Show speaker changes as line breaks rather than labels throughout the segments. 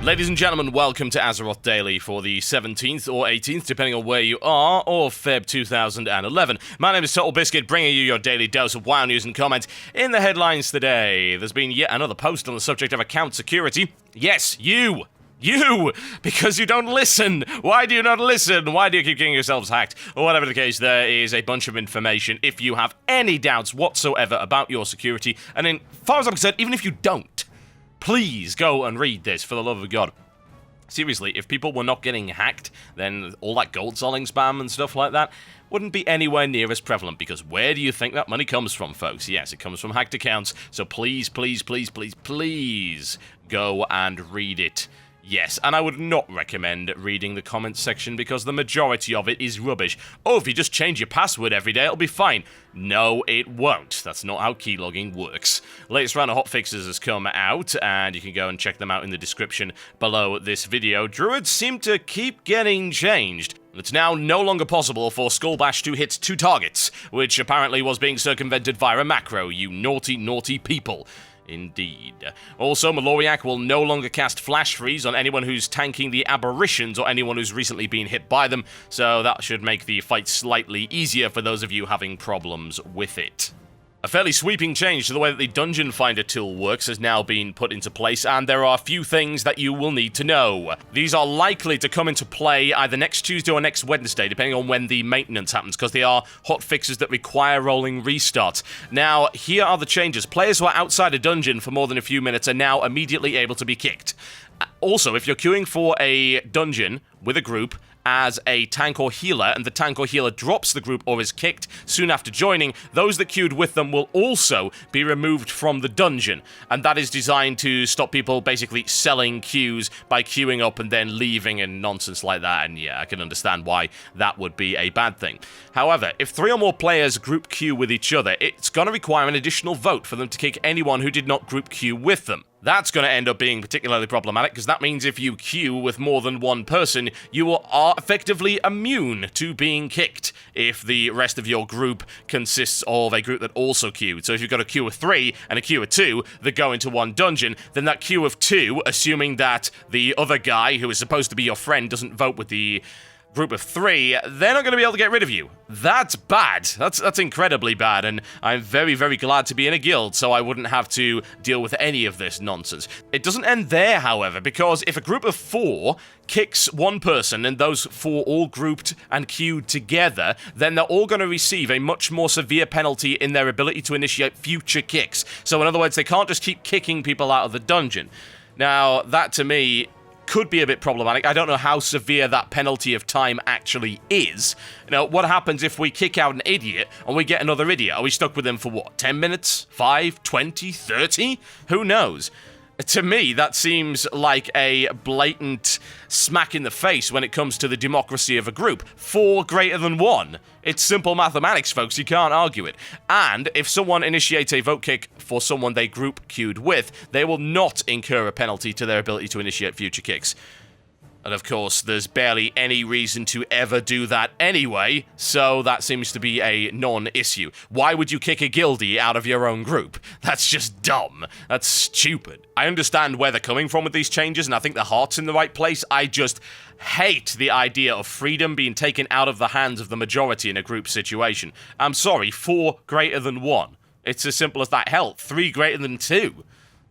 Ladies and gentlemen, welcome to Azeroth Daily for the 17th or 18th, depending on where you are, or Feb 2011. My name is TotalBiscuit, bringing you your daily dose of WoW news and comment. In the headlines today, there's been yet another post on the subject of account security. Yes, you! Because you don't listen! Why do you not listen? Why do you keep getting yourselves hacked? Or whatever the case, there is a bunch of information if you have any doubts whatsoever about your security. And as far as I'm concerned, even if you don't, please go and read this, for the love of God. Seriously, if people were not getting hacked, then all that gold selling spam and stuff like that wouldn't be anywhere near as prevalent, because where do you think that money comes from, folks? Yes, it comes from hacked accounts, so please, please, please, please, please go and read it. Yes, and I would not recommend reading the comments section because the majority of it is rubbish. Oh, if you just change your password every day, it'll be fine. No, it won't. That's not how keylogging works. Latest round of hotfixes has come out, and you can go and check them out in the description below this video. Druids seem to keep getting changed. It's now no longer possible for Skull Bash to hit 2 targets, which apparently was being circumvented via a macro, you naughty, naughty people. Indeed. Also, Maloriak will no longer cast Flash Freeze on anyone who's tanking the Aberrations or anyone who's recently been hit by them, so that should make the fight slightly easier for those of you having problems with it. A fairly sweeping change to the way that the Dungeon Finder tool works has now been put into place, and there are a few things that you will need to know. These are likely to come into play either next Tuesday or next Wednesday, depending on when the maintenance happens, because they are hotfixes that require rolling restarts. Now, here are the changes. Players who are outside a dungeon for more than a few minutes are now immediately able to be kicked. Also, if you're queuing for a dungeon with a group as a tank or healer, and the tank or healer drops the group or is kicked soon after joining, those that queued with them will also be removed from the dungeon. And that is designed to stop people basically selling queues by queuing up and then leaving and nonsense like that. And yeah, I can understand why that would be a bad thing. However, if 3 or more players group queue with each other, it's going to require an additional vote for them to kick anyone who did not group queue with them. That's going to end up being particularly problematic, because that means if you queue with more than one person, you are effectively immune to being kicked if the rest of your group consists of a group that also queued. So if you've got a queue of 3 and a queue of 2 that go into one dungeon, then that queue of 2, assuming that the other guy who is supposed to be your friend doesn't vote with the group of 3, they're not going to be able to get rid of you. That's bad. That's incredibly bad, and I'm very, very glad to be in a guild so I wouldn't have to deal with any of this nonsense. It doesn't end there, however, because if a group of 4 kicks one person and those 4 all grouped and queued together, then they're all going to receive a much more severe penalty in their ability to initiate future kicks. So in other words, they can't just keep kicking people out of the dungeon. Now, that to me could be a bit problematic. I don't know how severe that penalty of time actually is. You know, what happens if we kick out an idiot and we get another idiot? Are we stuck with them for what, 10 minutes? 5, 20, 30? Who knows? To me, that seems like a blatant smack in the face when it comes to the democracy of a group. 4 greater than 1. It's simple mathematics, folks. You can't argue it. And if someone initiates a vote kick for someone they group queued with, they will not incur a penalty to their ability to initiate future kicks. And of course, there's barely any reason to ever do that anyway, so that seems to be a non-issue. Why would you kick a guildie out of your own group? That's just dumb. That's stupid. I understand where they're coming from with these changes, and I think their heart's in the right place. I just hate the idea of freedom being taken out of the hands of the majority in a group situation. I'm sorry, 4 greater than 1. It's as simple as that. Hell, 3 greater than 2.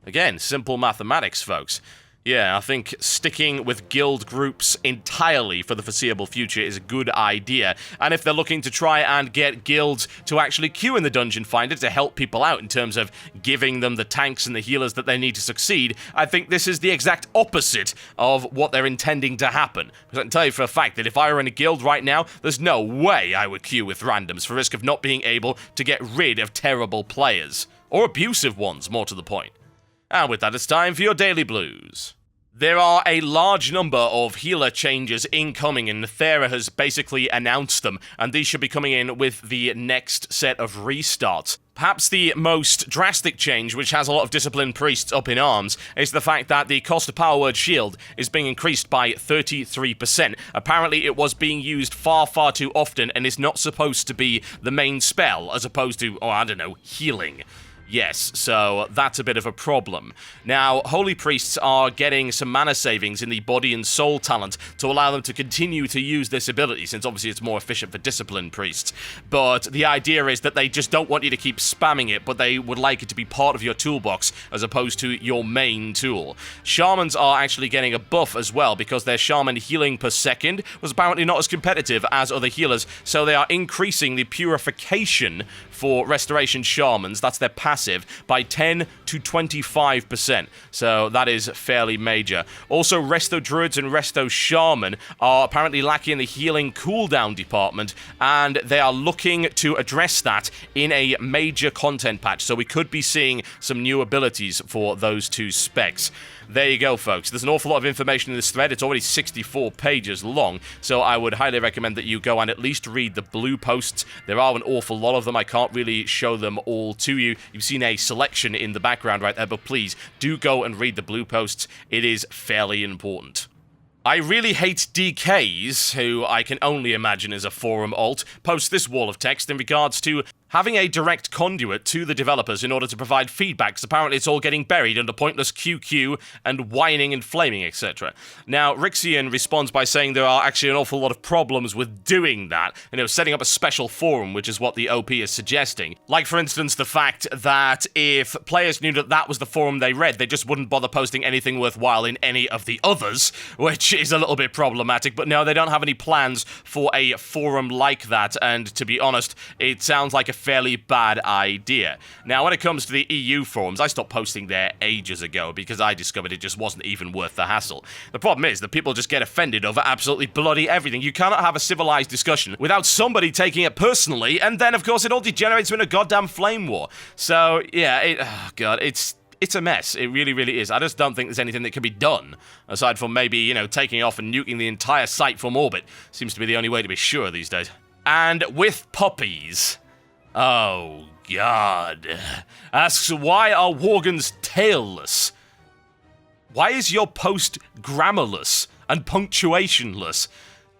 Again, simple mathematics, folks. Yeah, I think sticking with guild groups entirely for the foreseeable future is a good idea. And if they're looking to try and get guilds to actually queue in the Dungeon Finder to help people out in terms of giving them the tanks and the healers that they need to succeed, I think this is the exact opposite of what they're intending to happen. Because I can tell you for a fact that if I were in a guild right now, there's no way I would queue with randoms for risk of not being able to get rid of terrible players. Or abusive ones, more to the point. And with that, it's time for your Daily Blues. There are a large number of healer changes incoming, and Nethera has basically announced them, and these should be coming in with the next set of restarts. Perhaps the most drastic change, which has a lot of disciplined priests up in arms, is the fact that the cost of Power Word Shield is being increased by 33%. Apparently it was being used far, far too often and is not supposed to be the main spell, as opposed to, oh, I don't know, healing. Yes, so that's a bit of a problem. Now, Holy Priests are getting some mana savings in the body and soul talent to allow them to continue to use this ability, since obviously it's more efficient for Discipline Priests. But the idea is that they just don't want you to keep spamming it, but they would like it to be part of your toolbox as opposed to your main tool. Shamans are actually getting a buff as well, because their Shaman healing per second was apparently not as competitive as other healers, so they are increasing the purification for Restoration Shamans, that's their passive, by 10 to 25%. So that is fairly major. Also, Resto Druids and Resto Shaman are apparently lacking in the healing cooldown department, and they are looking to address that in a major content patch. So we could be seeing some new abilities for those two specs. There you go, folks. There's an awful lot of information in this thread. It's already 64 pages long, so I would highly recommend that you go and at least read the blue posts. There are an awful lot of them. I can't really show them all to you. You've seen a selection in the background right there, but please do go and read the blue posts. It is fairly important. I really hate DKs, who I can only imagine is a forum alt, post this wall of text in regards to having a direct conduit to the developers in order to provide feedback, because apparently it's all getting buried under pointless QQ and whining and flaming, etc. Now, Wryxian responds by saying there are actually an awful lot of problems with doing that, setting up a special forum, which is what the OP is suggesting. Like, for instance, the fact that if players knew that that was the forum they read, they just wouldn't bother posting anything worthwhile in any of the others, which is a little bit problematic, but no, they don't have any plans for a forum like that, and to be honest, it sounds like a fairly bad idea. Now, when it comes to the EU forums, I stopped posting there ages ago because I discovered it just wasn't even worth the hassle. The problem is that people just get offended over absolutely bloody everything. You cannot have a civilized discussion without somebody taking it personally, and then, of course, it all degenerates in a goddamn flame war. So, yeah, oh god, it's a mess. It really, really is. I just don't think there's anything that can be done, aside from maybe, taking off and nuking the entire site from orbit. Seems to be the only way to be sure these days. And with puppies. Oh, God. Asks, why are worgens tailless? Why is your post grammarless and punctuationless?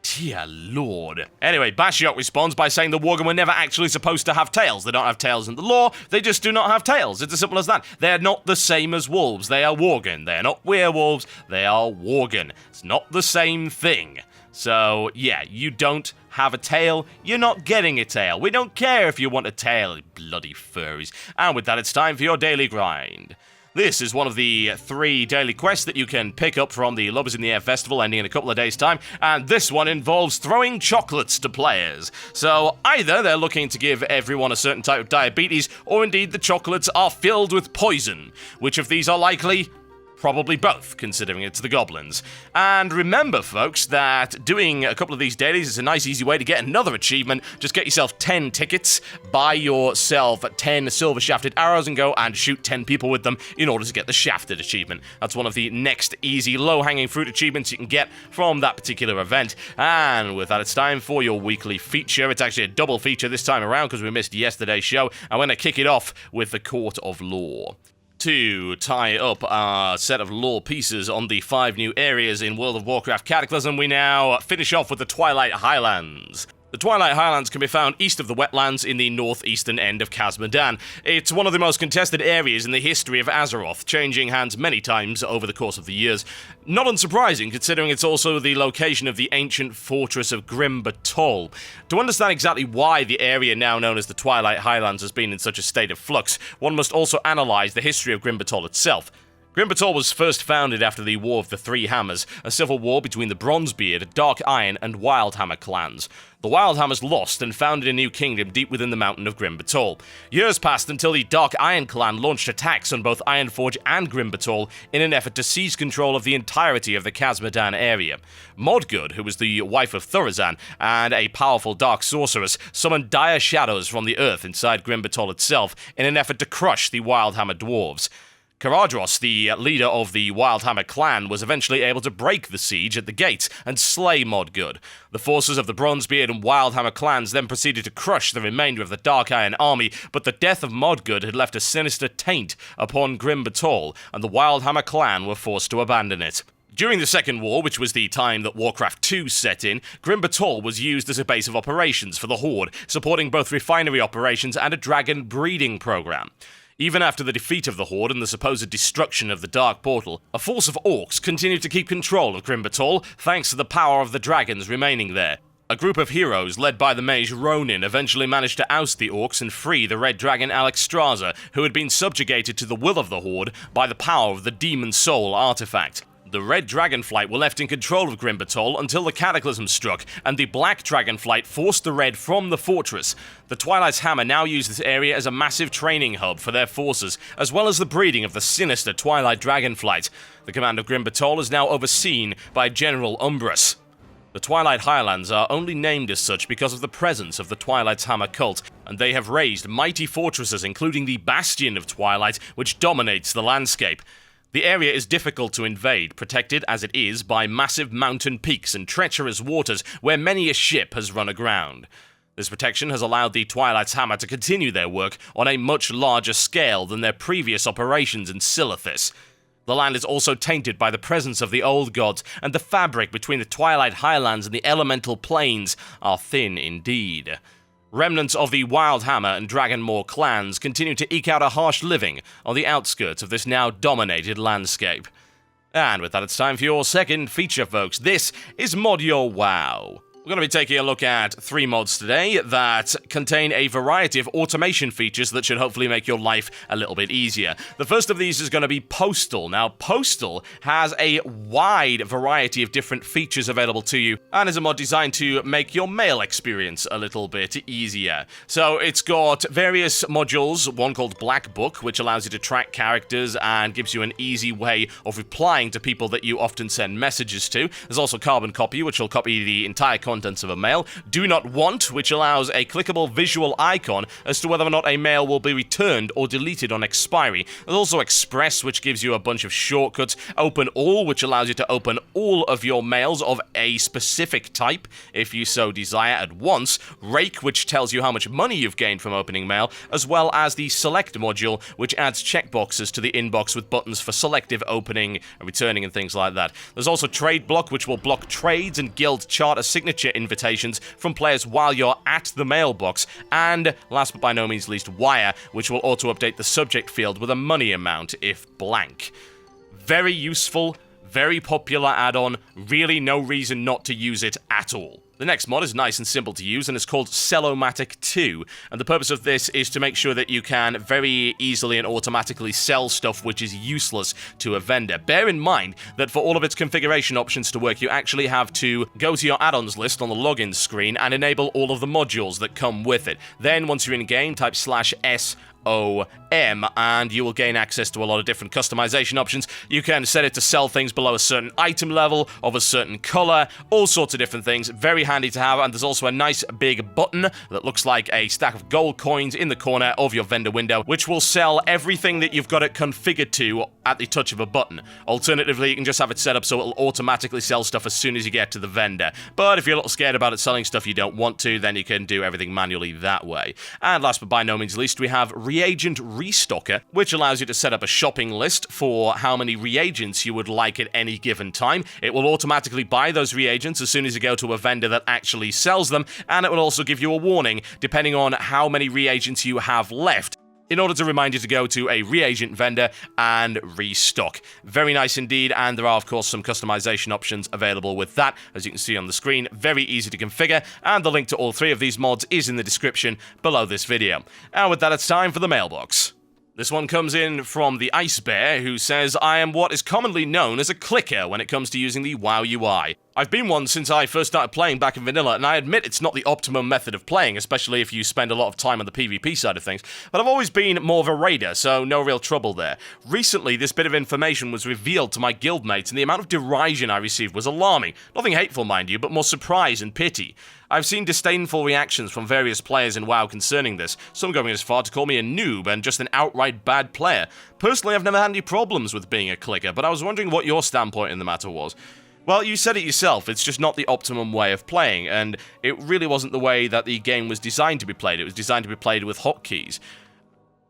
Dear Lord. Anyway, Bashiok responds by saying the worgen were never actually supposed to have tails. They don't have tails in the lore, they just do not have tails. It's as simple as that. They're not the same as wolves. They are worgen. They're not werewolves. They are worgen. It's not the same thing. So, yeah, you don't have a tail, you're not getting a tail. We don't care if you want a tail, bloody furries. And with that, it's time for your daily grind. This is one of the 3 daily quests that you can pick up from the Lovers in the Air Festival ending in a couple of days' time, and this one involves throwing chocolates to players. So either they're looking to give everyone a certain type of diabetes, or indeed the chocolates are filled with poison. Which of these are likely? Probably both, considering it's the goblins. And remember, folks, that doing a couple of these dailies is a nice, easy way to get another achievement. Just get yourself 10 tickets, buy yourself 10 silver shafted arrows, and go and shoot 10 people with them in order to get the shafted achievement. That's one of the next easy, low-hanging fruit achievements you can get from that particular event. And with that, it's time for your weekly feature. It's actually a double feature this time around because we missed yesterday's show. I'm going to kick it off with the Court of Law. To tie up our set of lore pieces on the 5 new areas in World of Warcraft Cataclysm, we now finish off with the Twilight Highlands. The Twilight Highlands can be found east of the wetlands in the northeastern end of Khazad-dûm. It's one of the most contested areas in the history of Azeroth, changing hands many times over the course of the years. Not unsurprising, considering it's also the location of the ancient fortress of Grim Batol. To understand exactly why the area now known as the Twilight Highlands has been in such a state of flux, one must also analyse the history of Grim Batol itself. Grim Batol was first founded after the War of the Three Hammers, a civil war between the Bronzebeard, Dark Iron, and Wildhammer clans. The Wildhammers lost and founded a new kingdom deep within the mountain of Grim Batol. Years passed until the Dark Iron clan launched attacks on both Ironforge and Grim Batol in an effort to seize control of the entirety of the Khazad-dûm area. Modgud, who was the wife of Thurazan and a powerful dark sorceress, summoned dire shadows from the earth inside Grim Batol itself in an effort to crush the Wildhammer dwarves. Karadros, the leader of the Wildhammer clan, was eventually able to break the siege at the gates and slay Modgud. The forces of the Bronzebeard and Wildhammer clans then proceeded to crush the remainder of the Dark Iron army, but the death of Modgud had left a sinister taint upon Grim Batol, and the Wildhammer clan were forced to abandon it. During the Second War, which was the time that Warcraft 2 set in, Grim Batol was used as a base of operations for the Horde, supporting both refinery operations and a dragon breeding program. Even after the defeat of the Horde and the supposed destruction of the Dark Portal, a force of orcs continued to keep control of Grimbatol thanks to the power of the dragons remaining there. A group of heroes led by the mage Ronin eventually managed to oust the orcs and free the red dragon Alexstrasza, who had been subjugated to the will of the Horde by the power of the Demon Soul artifact. The red dragonflight were left in control of Grimbatol until the Cataclysm struck, and the black dragonflight forced the red from the fortress. The Twilight's Hammer now use this area as a massive training hub for their forces, as well as the breeding of the sinister Twilight dragonflight. The command of Grimbatol is now overseen by General Umbrus. The Twilight Highlands are only named as such because of the presence of the Twilight's Hammer cult, and they have raised mighty fortresses including the Bastion of Twilight, which dominates the landscape. The area is difficult to invade, protected as it is by massive mountain peaks and treacherous waters where many a ship has run aground. This protection has allowed the Twilight's Hammer to continue their work on a much larger scale than their previous operations in Silithis. The land is also tainted by the presence of the old gods, and the fabric between the Twilight Highlands and the elemental plains are thin indeed. Remnants of the Wild Hammer and Dragonmaw clans continue to eke out a harsh living on the outskirts of this now dominated landscape. And with that, it's time for your second feature, folks. This is Mod Your WoW. We're going to be taking a look at 3 mods today that contain a variety of automation features that should hopefully make your life a little bit easier. The first of these is going to be Postal. Now, Postal has a wide variety of different features available to you, and is a mod designed to make your mail experience a little bit easier. So it's got various modules, one called Black Book, which allows you to track characters and gives you an easy way of replying to people that you often send messages to. There's also Carbon Copy, which will copy the entire contents of a mail. Do Not Want, which allows a clickable visual icon as to whether or not a mail will be returned or deleted on expiry. There's also Express, which gives you a bunch of shortcuts. Open All, which allows you to open all of your mails of a specific type, if you so desire, at once. Rake, which tells you how much money you've gained from opening mail, as well as the Select module, which adds checkboxes to the inbox with buttons for selective opening and returning and things like that. There's also Trade Block, which will block trades and guild charter signature invitations from players while you're at the mailbox, and last but by no means least, Wire, which will auto-update the subject field with a money amount if blank. Very useful, very popular add-on, really no reason not to use it at all. The next mod is nice and simple to use, and it's called Sellomatic 2, and the purpose of this is to make sure that you can very easily and automatically sell stuff which is useless to a vendor. Bear in mind that for all of its configuration options to work, you actually have to go to your add-ons list on the login screen and enable all of the modules that come with it. Then, once you're in game, type /SOM, and you will gain access to a lot of different customization options. You can set it to sell things below a certain item level, of a certain color, all sorts of different things. Very handy to have, and there's also a nice big button that looks like a stack of gold coins in the corner of your vendor window, which will sell everything that you've got it configured to at the touch of a button. Alternatively, you can just have it set up so it'll automatically sell stuff as soon as you get to the vendor. But if you're a little scared about it selling stuff you don't want to, then you can do everything manually that way. And last but by no means least, we have Reagent Restocker, which allows you to set up a shopping list for how many reagents you would like at any given time. It will automatically buy those reagents as soon as you go to a vendor that actually sells them, and it will also give you a warning depending on how many reagents you have left, in order to remind you to go to a reagent vendor and restock. Very nice indeed, and there are of course some customization options available with that, as you can see on the screen. Very easy to configure, and the link to all 3 of these mods is in the description below this video. And with that, it's time for the mailbox. This one comes in from the Ice Bear, who says, I am what is commonly known as a clicker when it comes to using the WoW UI. I've been one since I first started playing back in vanilla, and I admit it's not the optimum method of playing, especially if you spend a lot of time on the PvP side of things, but I've always been more of a raider, so no real trouble there. Recently, this bit of information was revealed to my guildmates, and the amount of derision I received was alarming. Nothing hateful, mind you, but more surprise and pity. I've seen disdainful reactions from various players in WoW concerning this, some going as far to call me a noob and just an outright bad player. Personally, I've never had any problems with being a clicker, but I was wondering what your standpoint in the matter was. Well, you said it yourself, it's just not the optimum way of playing, and it really wasn't the way that the game was designed to be played. It was designed to be played with hotkeys.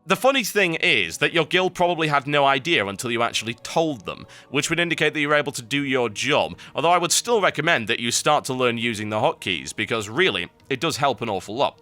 The funny thing is that your guild probably had no idea until you actually told them, which would indicate that you were able to do your job, although I would still recommend that you start to learn using the hotkeys, because really, it does help an awful lot.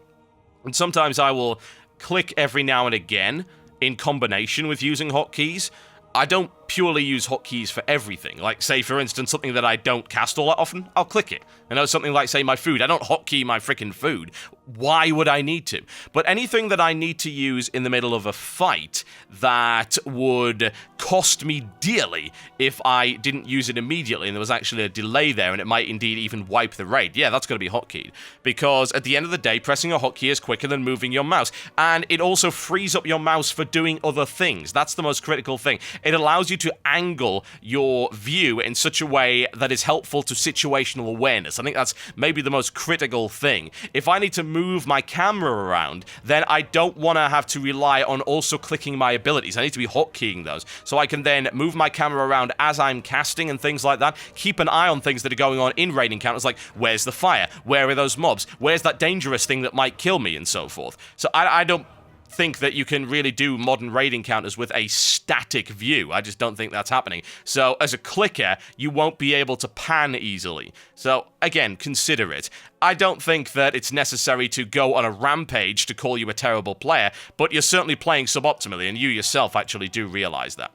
And sometimes I will click every now and again in combination with using hotkeys. I don't purely use hotkeys for everything. Like, say, for instance, something that I don't cast all that often, I'll click it. You know, something like, say, my food. I don't hotkey my freaking food. Why would I need to? But anything that I need to use in the middle of a fight that would cost me dearly if I didn't use it immediately and there was actually a delay there and it might indeed even wipe the raid, yeah, that's going to be hotkeyed. Because at the end of the day, pressing a hotkey is quicker than moving your mouse. And it also frees up your mouse for doing other things. That's the most critical thing. It allows you to angle your view in such a way that is helpful to situational awareness. I think that's maybe the most critical thing. If I need to move my camera around, then I don't want to have to rely on also clicking my abilities. I need to be hotkeying those, so I can then move my camera around as I'm casting and things like that. Keep an eye on things that are going on in raid encounters, like where's the fire? Where are those mobs? Where's that dangerous thing that might kill me, and so forth. So I don't think that you can really do modern raid encounters with a static view. I just don't think that's happening. So as a clicker, you won't be able to pan easily. So again, consider it. I don't think that it's necessary to go on a rampage to call you a terrible player, but you're certainly playing suboptimally, and you yourself actually do realize that.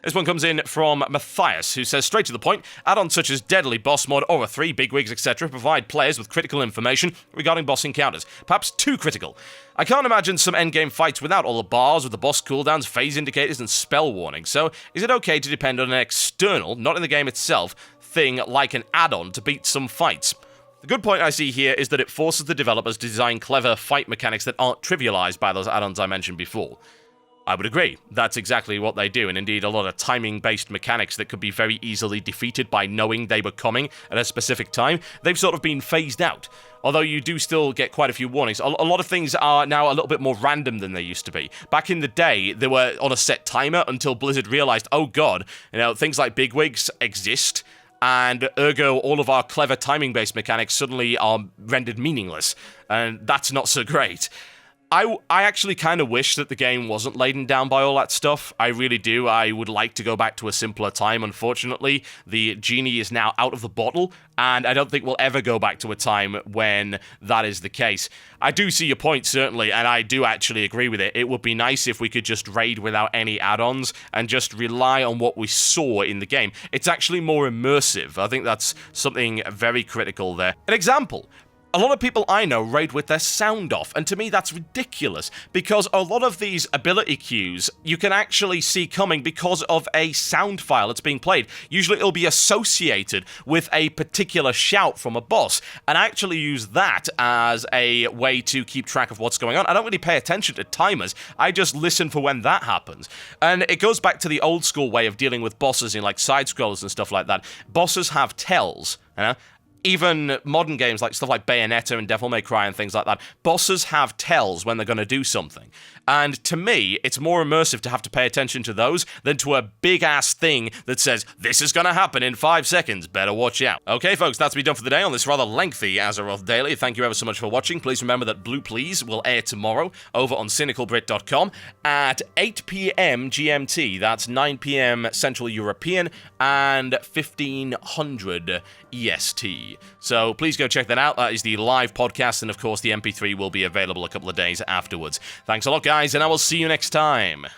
This one comes in from Matthias, who says, straight to the point, add-ons such as Deadly, Boss Mod, Aura 3, Bigwigs, etc. provide players with critical information regarding boss encounters, perhaps too critical. I can't imagine some endgame fights without all the bars with the boss cooldowns, phase indicators, and spell warnings, so is it okay to depend on an external, not in the game itself, thing like an add-on to beat some fights? The good point I see here is that it forces the developers to design clever fight mechanics that aren't trivialized by those add-ons I mentioned before. I would agree. That's exactly what they do, and indeed a lot of timing-based mechanics that could be very easily defeated by knowing they were coming at a specific time, they've sort of been phased out. Although you do still get quite a few warnings. A lot of things are now a little bit more random than they used to be. Back in the day, they were on a set timer until Blizzard realized, oh god, you know, things like bigwigs exist, and ergo all of our clever timing-based mechanics suddenly are rendered meaningless, and that's not so great. I actually kind of wish that the game wasn't laden down by all that stuff. I really do. I would like to go back to a simpler time. Unfortunately, the genie is now out of the bottle, and I don't think we'll ever go back to a time when that is the case. I do see your point, certainly, and I do actually agree with it. It would be nice if we could just raid without any add-ons and just rely on what we saw in the game. It's actually more immersive. I think that's something very critical there. An example. A lot of people I know raid with their sound off, and to me that's ridiculous, because a lot of these ability cues you can actually see coming because of a sound file that's being played. Usually it'll be associated with a particular shout from a boss, and I actually use that as a way to keep track of what's going on. I don't really pay attention to timers, I just listen for when that happens. And it goes back to the old school way of dealing with bosses in like side-scrollers and stuff like that. Bosses have tells, you know? Even modern games, like stuff like Bayonetta and Devil May Cry and things like that, bosses have tells when they're going to do something. And to me, it's more immersive to have to pay attention to those than to a big-ass thing that says, this is going to happen in 5 seconds, better watch out. Okay, folks, that's me done for the day on this rather lengthy Azeroth Daily. Thank you ever so much for watching. Please remember that Blue Please will air tomorrow over on cynicalbrit.com at 8 p.m. GMT. That's 9 p.m. Central European and 1500 EST. So please go check that out. That is the live podcast, and of course the MP3 will be available a couple of days afterwards. Thanks a lot, guys, and I will see you next time.